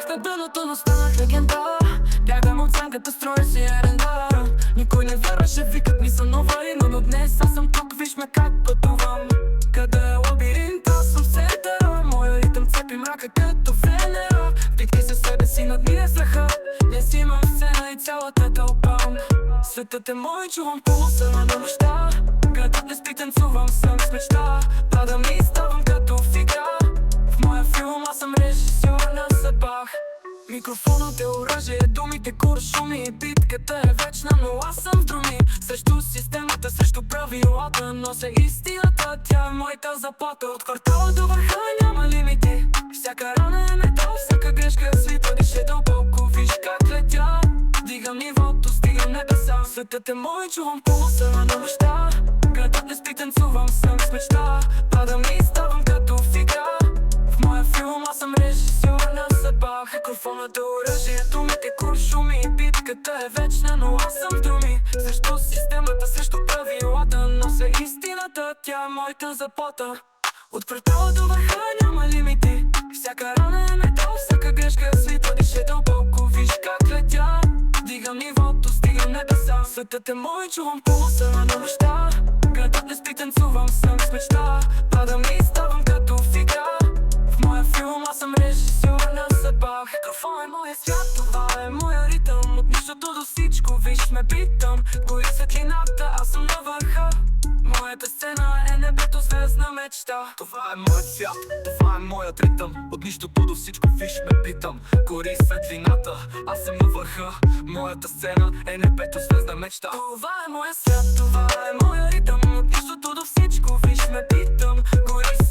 Бях на дъното, но станах легенда. Бягам от сянката, строя си еренда. Никой не вярваше, викат ми са нова Рина, но днес аз съм тук, виж ме как пътувам. Къде е лабиринт, аз съм в центъра. Моя ритъм цепи мрака като Венера. Вдихни се себе си, надмине страха. Днес имам сцена и цялата тълпа. Светът е мой, чувам пулса на нощта. Градът не спи, танцувам, съм с мечта. Падам и ставам като в игра. В моя филм аз съм режисьор на съдба. Микрофонът е оръжие, думите куршуми. Битката е вечна, но аз съм в друми. Срещу системата, срещу правилата. Нося истината, тя е моята заплата. От квартала до върха няма лимити. Всяка рана е метал, всяка грешка е свита. Дише дълбоко, виж как летя. Дигам нивото, стигам небеса. Светът е мой, чувам пулса на нощта. Градът не спи, танцувам, съм с мечта. Падам и ставам като в игра. В моя филм аз съм режисьор на съдба. Микрофонът е оръжие, думите куршуми. Битката е вечна, но аз съм в думи. Срещу системата, срещу правилата. Нося истината, тя е моята заплата. От квартала до върха няма лимити. Всяка рана е метал, всяка грешка е свита. Дише дълбоко, виж как летя. Дигам нивото, стигам небеса. Светът е мой, чувам пулса на нощта. Градът не спи, танцувам, съм с мечта. Падам и ставам като в игра. В моя филм аз съм режисьор на съдба. Микрофон е моя свят, това е моя ритъм. От нищото до всичко, виж ме питам. Гори светлината, аз съм на върха. Моята сцена е небето, звездна мечта. Това е моят свят, това е моят ритъм. От нищото до всичко, виж ме питам. Гори светлината, аз съм на върха. Моята сцена е небето, звездна мечта. Това е моя свят, това е моя ритъм. От нищото до всичко, виж ме питам. Гори